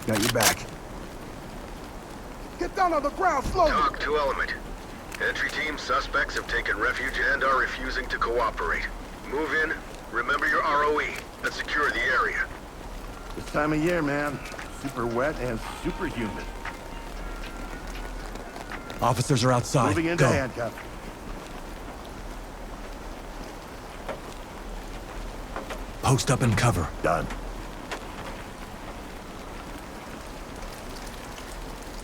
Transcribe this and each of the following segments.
Got your back. Get down on the ground slowly! TOC 2 Element. Entry team suspects have taken refuge and are refusing to cooperate. Move in, remember your ROE, and secure the area. This time of year, man. Super wet and super humid. Officers are outside. Moving into Go. handcuff. Post up and cover. Done.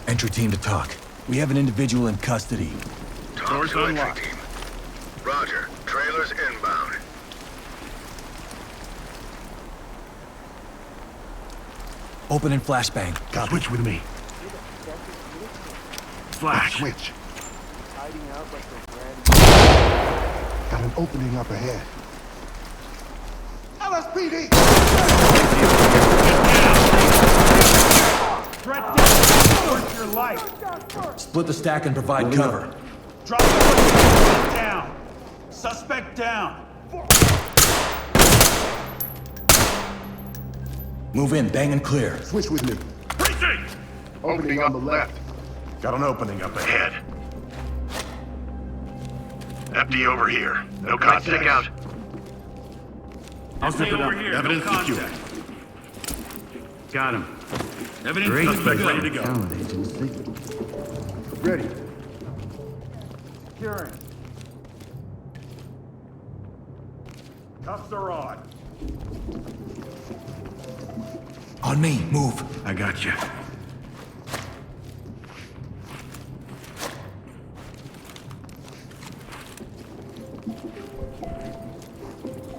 Entry team to TOC. We have an individual in custody. TOC Doors 2 unlocked. entry team. Roger. Trailers inbound. Open and flashbang. Copy. Switch with me. Flash. Switch. Got an opening up ahead. LSPD! Threat down! Worth your life! Split the stack and provide cover. Drop the weapon! Down! Suspect down! Move in, bang and clear. Switch with me. Precinct! Opening on the left. Got an opening up ahead. Empty over here. No contact. Stick out. I'll zip it up. Evidence secured. Got him. Evidence suspect ready to go. Ready. Securing. Cuffs are on. On me, move. I got you.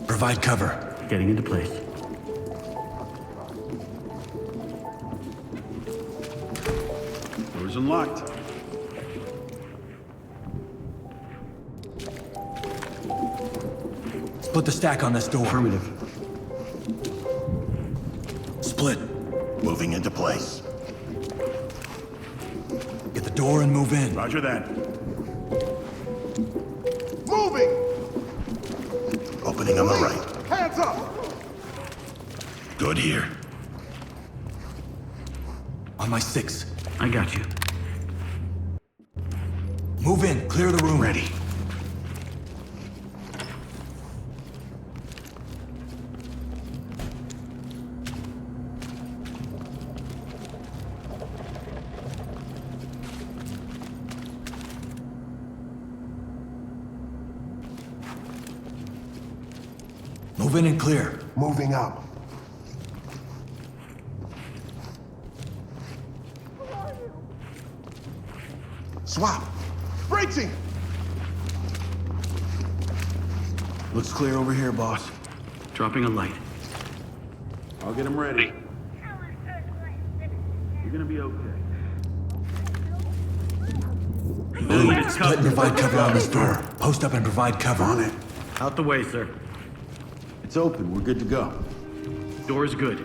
Provide cover. Getting into place. Doors unlocked. Split the stack on this door. Affirmative. Split. Moving into place. Get the door and move in. Roger that. Moving! Opening on the right. Hands up! Good here. On my 6. I got you. Move in, clear the room. Ready. Move in and clear. Moving up. Swap! Breaching! Looks clear over here, boss. Dropping a light. I'll get him ready. You're gonna be okay. Blue, split and provide cover on this door. Post up and provide cover. On it. Out the way, sir. It's open. We're good to go. Door's good.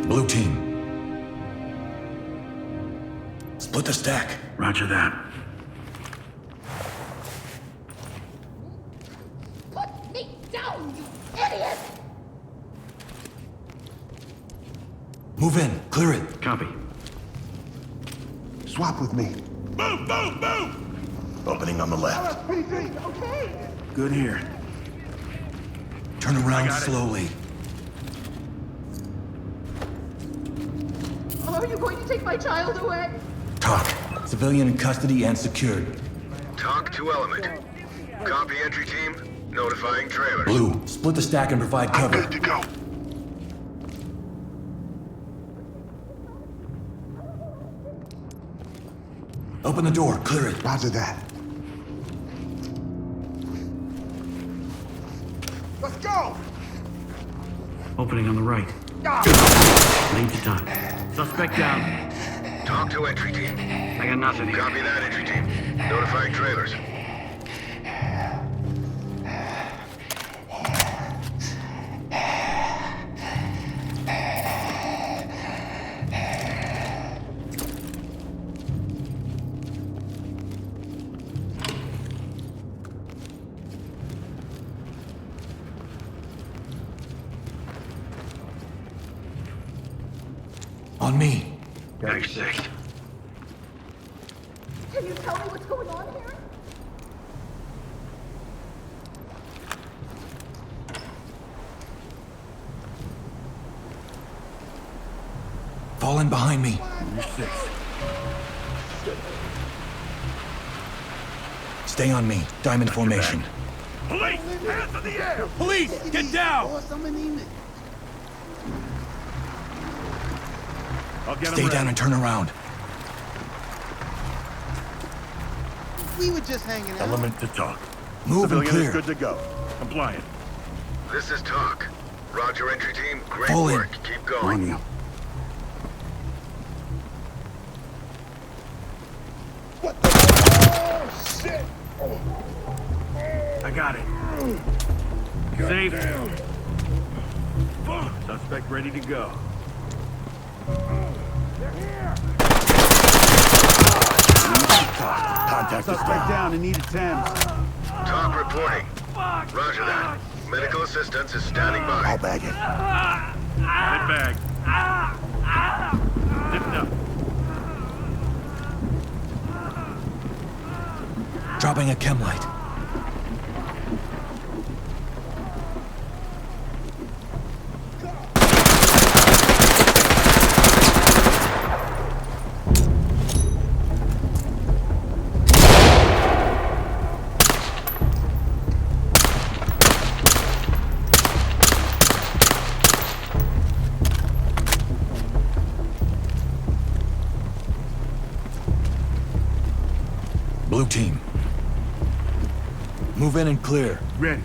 Blue team. Split the stack. Roger that. Put me down, you idiot! Move in, clear it. Copy. Swap with me. Move, move, move! Opening on the left. LSPD, okay! Good here. Turn around slowly. Are you going to take my child away? TOC. Civilian in custody and secured. TOC 2 Element. Copy entry team. Notifying trailers. Blue, split the stack and provide cover. Good to go. Open the door, clear it. Roger that. Let's go! Opening on the right. Lead to TOC. Suspect down. TOC 2 entry team. I got nothing here. Copy that entry team. Notifying trailers. On me. Thanks, 6. Can you tell me what's going on here? Fall in behind me. You're 6. Stay on me. Diamond formation. Police! Hands in the air! Police, get down! I'll get him Stay ready. down and turn around. We were just hanging out. Element to talk. Move and Civilian is clear. good to go. Compliant. This is Talk. Roger, entry team. Great Fall in. work. Keep going. you. What the? Oh, shit! I got it. Safe. Suspect ready to go. Contact is down. down and need a 10. Talk reporting. Roger that. Medical assistance is standing by. I'll bag it. Got it back. Zipped up. Dropping a chem light. Blue team. Move in and clear. Ready.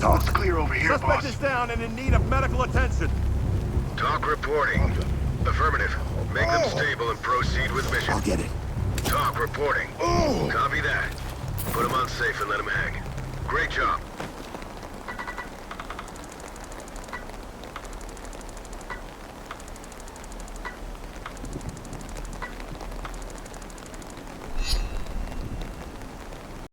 Talk's clear over here, Suspect boss. is down and in need of medical attention. Talk reporting. Affirmative. Make them stable and proceed with mission. I'll get it. Talk reporting. Oh! Copy that. Put them on safe and let them hang. Great job.